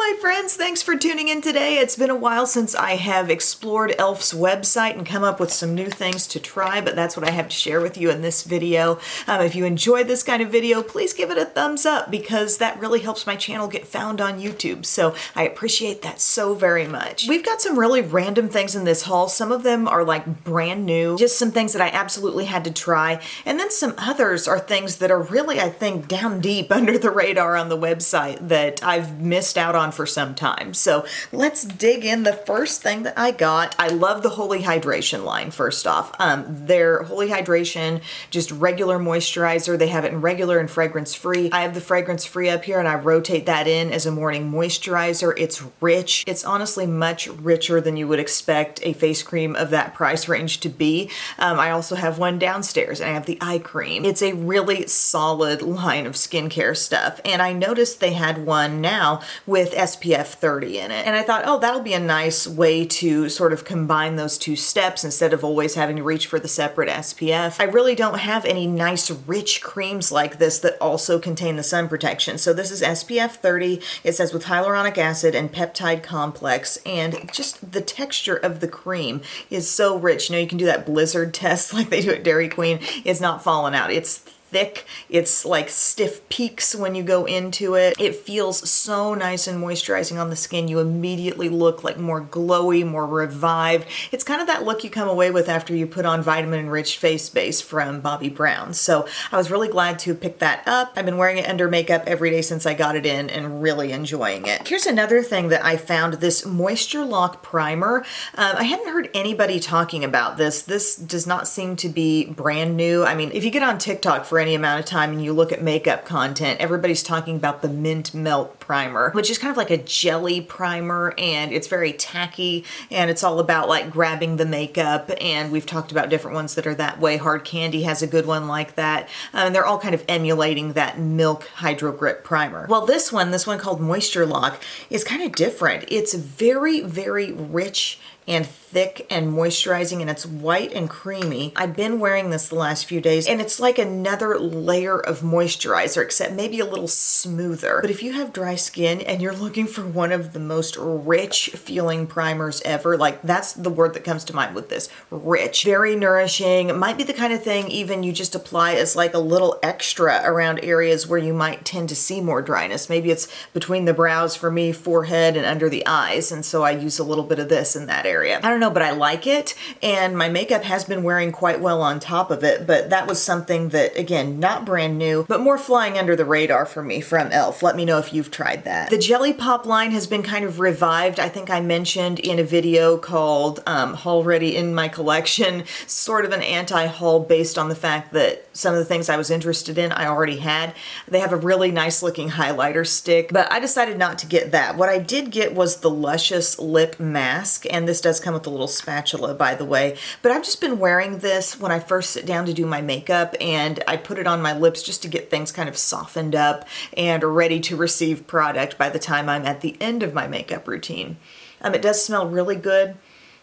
my friends, thanks for tuning in today. It's been a while since I have explored e.l.f.'s website and come up with some new things to try, but that's what I have to share with you in this video. If you enjoyed this kind of video, please give it a thumbs up because that really helps my channel get found on YouTube, so I appreciate that so very much. We've got some really random things in this haul. Some of them are like brand new, just some things that I absolutely had to try, and then some others are things that are really, I think, down deep under the radar on the website that I've missed out on for some time. So let's dig in. The first thing that I got, I love the Holy Hydration line, first off. Their Holy Hydration, just regular moisturizer. They have it in regular and fragrance-free. I have the fragrance-free up here and I rotate that in as a morning moisturizer. It's rich. It's honestly much richer than you would expect a face cream of that price range to be. I also have one downstairs and I have the eye cream. It's a really solid line of skincare stuff. And I noticed they had one now with SPF 30 in it. And I thought, oh, that'll be a nice way to sort of combine those two steps instead of always having to reach for the separate SPF. I really don't have any nice rich creams like this that also contain the sun protection. So this is SPF 30. It says with hyaluronic acid and peptide complex, and just the texture of the cream is so rich. You know, you can do that blizzard test like they do at Dairy Queen. It's not falling out. It's thick. It's like stiff peaks when you go into it. It feels so nice and moisturizing on the skin. You immediately look like more glowy, more revived. It's kind of that look you come away with after you put on vitamin-enriched face base from Bobbi Brown. So I was really glad to pick that up. I've been wearing it under makeup every day since I got it in and really enjoying it. Here's another thing that I found, this Moisture Lock Primer. I hadn't heard anybody talking about this. This does not seem to be brand new. I mean, if you get on TikTok for any amount of time and you look at makeup content, everybody's talking about the Mint Melt Primer, which is kind of like a jelly primer, and it's very tacky, and it's all about like grabbing the makeup, and we've talked about different ones that are that way. Hard Candy has a good one like that, and they're all kind of emulating that Milk Hydro Grip Primer. Well, this one called Moisture Lock is kind of different. It's very, very rich and thick and moisturizing, and it's white and creamy. I've been wearing this the last few days, and it's like another layer of moisturizer, except maybe a little smoother. But if you have dry skin and you're looking for one of the most rich feeling primers ever, like that's the word that comes to mind with this, rich. Very nourishing. It might be the kind of thing even you just apply as like a little extra around areas where you might tend to see more dryness. Maybe it's between the brows for me, forehead, and under the eyes, and so I use a little bit of this in that area. I don't know, but I like it, and my makeup has been wearing quite well on top of it, but that was something that, again, not brand new, but more flying under the radar for me from e.l.f. Let me know if you've tried that. The Jelly Pop line has been kind of revived. I think I mentioned in a video called Haul Ready in My Collection, sort of an anti-haul based on the fact that some of the things I was interested in I already had. They have a really nice looking highlighter stick, but I decided not to get that. What I did get was the Luscious Lip Mask, and this does come with a little spatula, by the way, but I've just been wearing this when I first sit down to do my makeup, and I put it on my lips just to get things kind of softened up and ready to receive product by the time I'm at the end of my makeup routine. It does smell really good,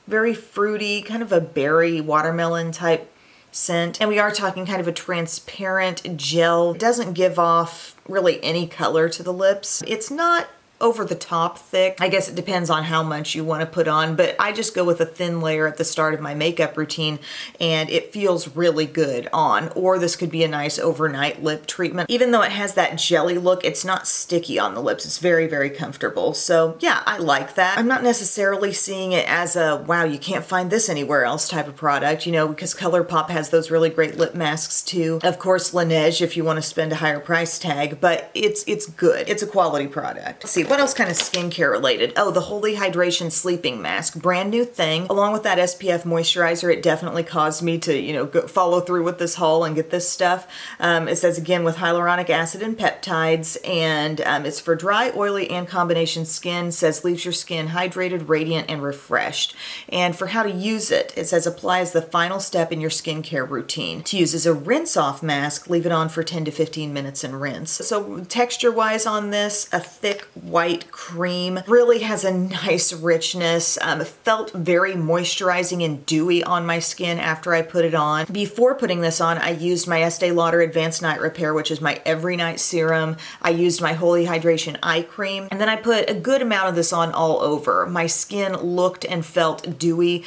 very fruity, kind of a berry watermelon type scent, and we are talking kind of a transparent gel. It doesn't give off really any color to the lips. It's not over the top thick. I guess it depends on how much you want to put on, but I just go with a thin layer at the start of my makeup routine, and it feels really good on. Or this could be a nice overnight lip treatment. Even though it has that jelly look, it's not sticky on the lips. It's very, very comfortable. So yeah, I like that. I'm not necessarily seeing it as a, wow, you can't find this anywhere else type of product, you know, because ColourPop has those really great lip masks too. Of course, Laneige if you want to spend a higher price tag, but it's good. It's a quality product. Let's see, what else kind of skincare related? Oh, the Holy Hydration Sleeping Mask, brand new thing. Along with that SPF moisturizer, it definitely caused me to, you know, follow through with this haul and get this stuff. It says again with hyaluronic acid and peptides, and it's for dry, oily, and combination skin. It says leaves your skin hydrated, radiant, and refreshed. And for how to use it, it says apply as the final step in your skincare routine. To use as a rinse-off mask, leave it on for 10 to 15 minutes and rinse. So texture-wise on this, a thick white white cream. Really has a nice richness. Felt very moisturizing and dewy on my skin after I put it on. Before putting this on, I used my Estee Lauder Advanced Night Repair, which is my every night serum. I used my Holy Hydration eye cream, and then I put a good amount of this on all over. My skin looked and felt dewy,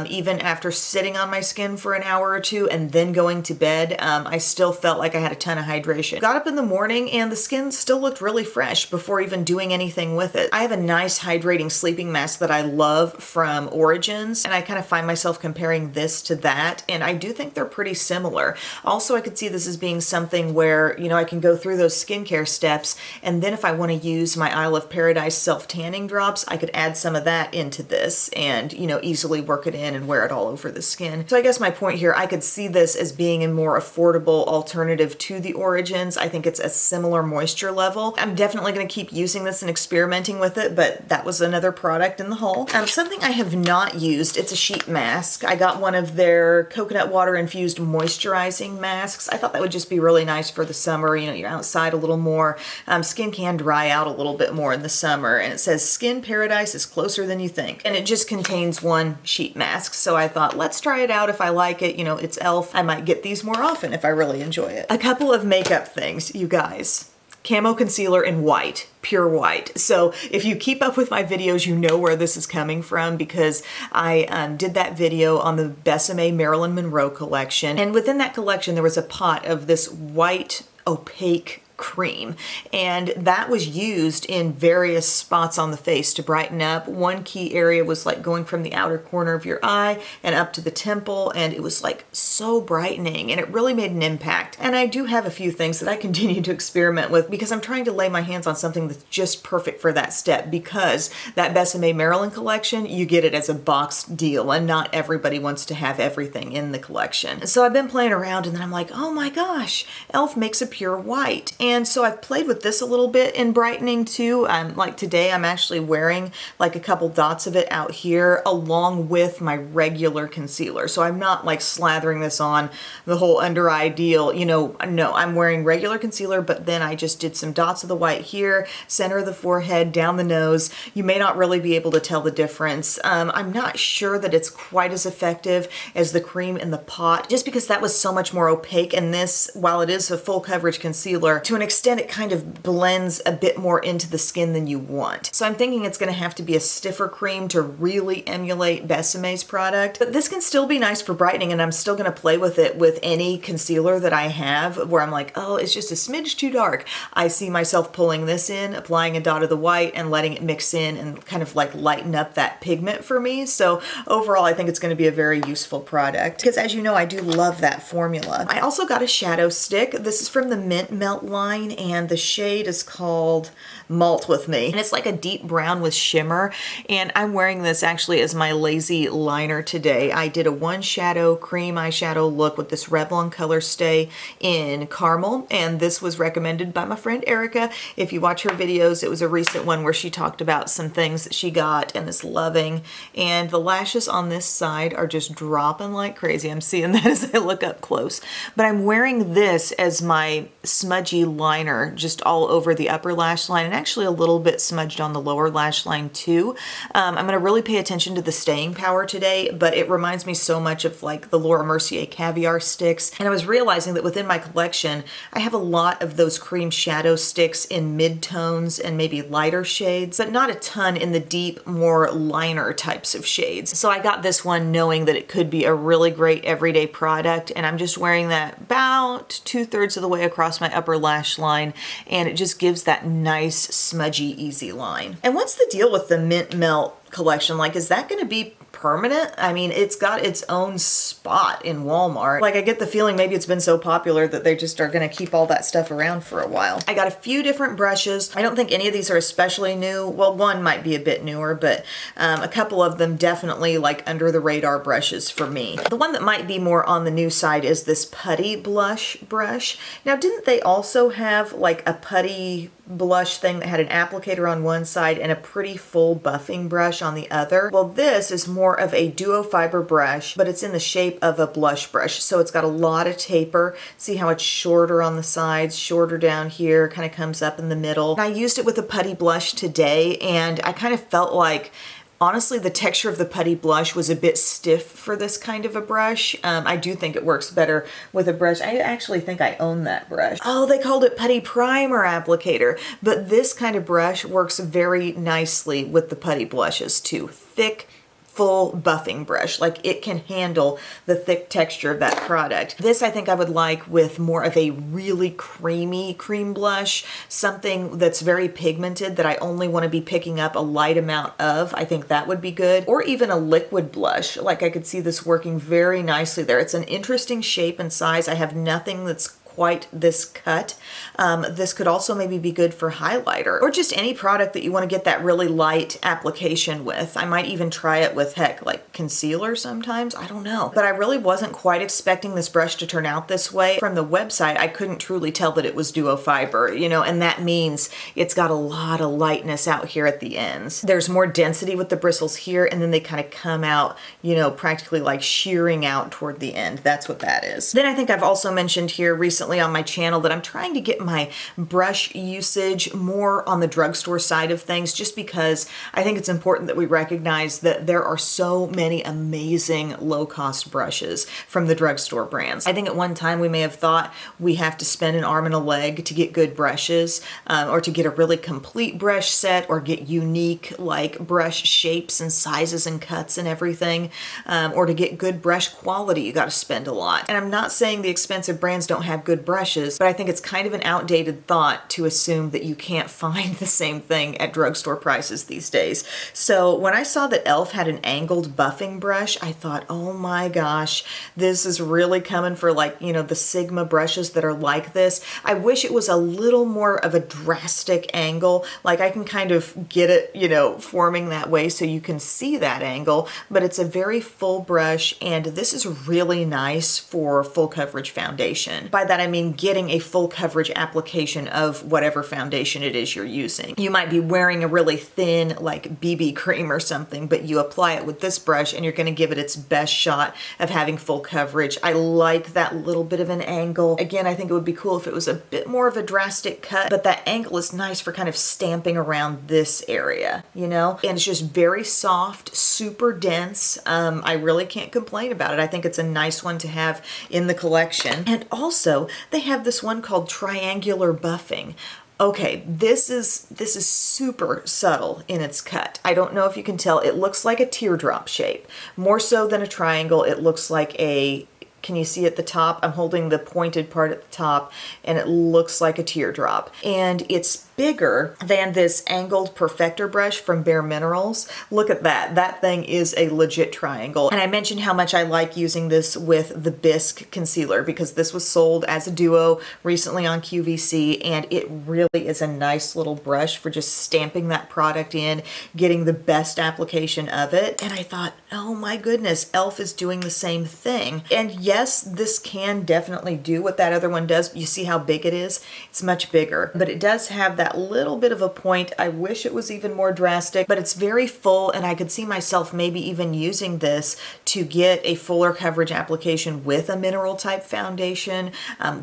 even after sitting on my skin for an hour or two and then going to bed. I still felt like I had a ton of hydration. Got up in the morning and the skin still looked really fresh before even doing anything with it. I have a nice hydrating sleeping mask that I love from Origins, and I kind of find myself comparing this to that, and I do think they're pretty similar. Also, I could see this as being something where, you know, I can go through those skincare steps, and then if I want to use my Isle of Paradise self-tanning drops, I could add some of that into this and, you know, easily work it in and wear it all over the skin. So I guess my point here, I could see this as being a more affordable alternative to the Origins. I think it's a similar moisture level. I'm definitely going to keep using this and experimenting with it, but that was another product in the haul. Something I have not used, it's a sheet mask. I got one of their coconut water infused moisturizing masks. I thought that would just be really nice for the summer. You know, you're outside a little more. Skin can dry out a little bit more in the summer, and it says Skin Paradise is closer than you think. And it just contains one sheet mask. So I thought, let's try it out. If I like it, you know, it's e.l.f. I might get these more often if I really enjoy it. A couple of makeup things, you guys. Camo concealer in white, pure white. So if you keep up with my videos, you know where this is coming from, because I did that video on the Besame Marilyn Monroe collection. And within that collection, there was a pot of this white opaque cream, and that was used in various spots on the face to brighten up. One key area was like going from the outer corner of your eye and up to the temple, and it was like so brightening, and it really made an impact. And I do have a few things that I continue to experiment with because I'm trying to lay my hands on something that's just perfect for that step, because that Besame Marilyn collection, you get it as a boxed deal, and not everybody wants to have everything in the collection. So I've been playing around, and then I'm like, oh my gosh, e.l.f. makes a pure white. And so I've played with this a little bit in brightening too. Like today, I'm actually wearing like a couple dots of it out here along with my regular concealer. So I'm not like slathering this on the whole under eye deal, you know, no, I'm wearing regular concealer, but then I just did some dots of the white here, center of the forehead, down the nose. You may not really be able to tell the difference. I'm not sure that it's quite as effective as the cream in the pot, just because that was so much more opaque. And this, while it is a full coverage concealer, to an extent it kind of blends a bit more into the skin than you want. So I'm thinking it's going to have to be a stiffer cream to really emulate Besame's product. But this can still be nice for brightening, and I'm still going to play with it with any concealer that I have where I'm like, oh, it's just a smidge too dark. I see myself pulling this in, applying a dot of the white, and letting it mix in and kind of like lighten up that pigment for me. So overall, I think it's going to be a very useful product, because as you know, I do love that formula. I also got a shadow stick. This is from the Mint Melt line, and the shade is called Malt With Me, and it's like a deep brown with shimmer, and I'm wearing this actually as my lazy liner today. I did a one shadow cream eyeshadow look with this Revlon color stay in caramel, and this was recommended by my friend Erica. If you watch her videos, it was a recent one where she talked about some things that she got and is loving, and the lashes on this side are just dropping like crazy. I'm seeing that as I look up close, but I'm wearing this as my smudgy liner just all over the upper lash line, and actually a little bit smudged on the lower lash line too. I'm going to really pay attention to the staying power today, but it reminds me so much of like the Laura Mercier caviar sticks. And I was realizing that within my collection, I have a lot of those cream shadow sticks in mid-tones and maybe lighter shades, but not a ton in the deep, more liner types of shades. So I got this one knowing that it could be a really great everyday product, and I'm just wearing that about 2/3 of the way across my upper lash line, and it just gives that nice smudgy easy line. And what's the deal with the Mint Melt collection? Like, is that going to be permanent? I mean, it's got its own spot in Walmart. Like, I get the feeling maybe it's been so popular that they just are going to keep all that stuff around for a while. I got a few different brushes. I don't think any of these are especially new. Well, one might be a bit newer, but a couple of them definitely like under the radar brushes for me. The one that might be more on the new side is this Putty Blush brush. Now, didn't they also have like a putty blush thing that had an applicator on one side and a pretty full buffing brush on the other. Well, this is more of a duo fiber brush, but it's in the shape of a blush brush. So it's got a lot of taper. See how it's shorter on the sides, shorter down here, kind of comes up in the middle. And I used it with a putty blush today, and I kind of felt like, honestly, the texture of the putty blush was a bit stiff for this kind of a brush. I do think it works better with a brush. I actually think I own that brush. Oh, they called it putty primer applicator, but this kind of brush works very nicely with the putty blushes too. Thick, full buffing brush. Like, it can handle the thick texture of that product. This I think I would like with more of a really creamy cream blush, something that's very pigmented that I only want to be picking up a light amount of. I think that would be good. Or even a liquid blush. Like, I could see this working very nicely there. It's an interesting shape and size. I have nothing that's quite this cut. This could also maybe be good for highlighter or just any product that you want to get that really light application with. I might even try it with, heck, like concealer sometimes. I don't know. But I really wasn't quite expecting this brush to turn out this way. From the website, I couldn't truly tell that it was duo fiber, you know, and that means it's got a lot of lightness out here at the ends. There's more density with the bristles here, and then they kind of come out, you know, practically like shearing out toward the end. That's what that is. Then I think I've also mentioned here recently on my channel that I'm trying to get my brush usage more on the drugstore side of things, just because I think it's important that we recognize that there are so many amazing low-cost brushes from the drugstore brands. I think at one time we may have thought we have to spend an arm and a leg to get good brushes, or to get a really complete brush set, or get unique like brush shapes and sizes and cuts and everything, or to get good brush quality you got to spend a lot. And I'm not saying the expensive brands don't have good brushes, but I think it's kind of an outdated thought to assume that you can't find the same thing at drugstore prices these days. So when I saw that e.l.f. had an angled buffing brush, I thought, oh my gosh, this is really coming for, like, you know, the Sigma brushes that are like this. I wish it was a little more of a drastic angle. Like, I can kind of get it, you know, forming that way so you can see that angle, but it's a very full brush, and this is really nice for full coverage foundation. By that I mean getting a full coverage application of whatever foundation it is you're using. You might be wearing a really thin like BB cream or something, but you apply it with this brush and you're going to give it its best shot of having full coverage. I like that little bit of an angle. Again, I think it would be cool if it was a bit more of a drastic cut, but that angle is nice for kind of stamping around this area, you know? And it's just very soft, super dense. I really can't complain about it. I think it's a nice one to have in the collection. And also, they have this one called triangular buffing. Okay, this is super subtle in its cut. I don't know if you can tell. It looks like a teardrop shape. More so than a triangle, it looks like a, can you see at the top? I'm holding the pointed part at the top, and it looks like a teardrop. And it's bigger than this angled perfector brush from Bare Minerals. Look at that. That thing is a legit triangle. And I mentioned how much I like using this with the Bisque concealer, because this was sold as a duo recently on QVC, and it really is a nice little brush for just stamping that product in, getting the best application of it. And I thought, oh my goodness, e.l.f. is doing the same thing. And yes, this can definitely do what that other one does. You see how big it is? It's much bigger, but it does have that little bit of a point. I wish it was even more drastic, but it's very full, and I could see myself maybe even using this to get a fuller coverage application with a mineral type foundation,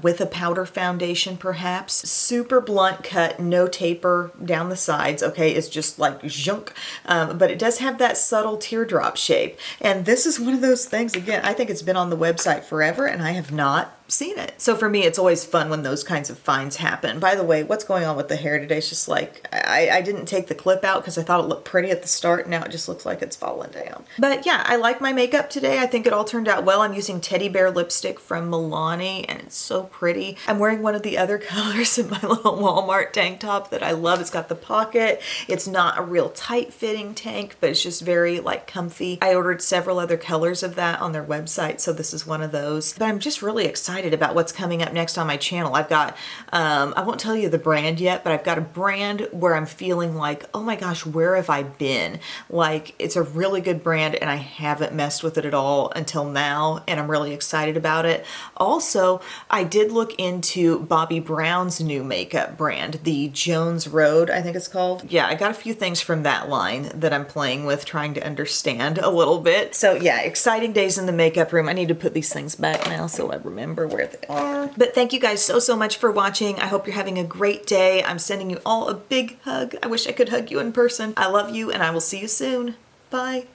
with a powder foundation perhaps. Super blunt cut, no taper down the sides, okay? It's just like zhunk, but it does have that subtle teardrop shape. And this is one of those things, again, I think it's been on the website forever and I have not seen it. So for me, it's always fun when those kinds of finds happen. By the way, what's going on with the hair today? It's just like, I didn't take the clip out because I thought it looked pretty at the start. Now it just looks like it's fallen down. But yeah, I like my makeup today. I think it all turned out well. I'm using Teddy Bear lipstick from Milani, and it's so pretty. I'm wearing one of the other colors in my little Walmart tank top that I love. It's got the pocket. It's not a real tight fitting tank, but it's just very like comfy. I ordered several other colors of that on their website, so this is one of those. But I'm just really excited excited about what's coming up next on my channel. I've got, I won't tell you the brand yet, but I've got a brand where I'm feeling like, oh my gosh, where have I been? Like, it's a really good brand and I haven't messed with it at all until now, and I'm really excited about it. Also, I did look into Bobbi Brown's new makeup brand, the Jones Road, I think it's called. Yeah, I got a few things from that line that I'm playing with, trying to understand a little bit. So yeah, exciting days in the makeup room. I need to put these things back now so I remember where they are. But thank you guys so much for watching. I hope you're having a great day. I'm sending you all a big hug. I wish I could hug you in person. I love you and I will see you soon. Bye.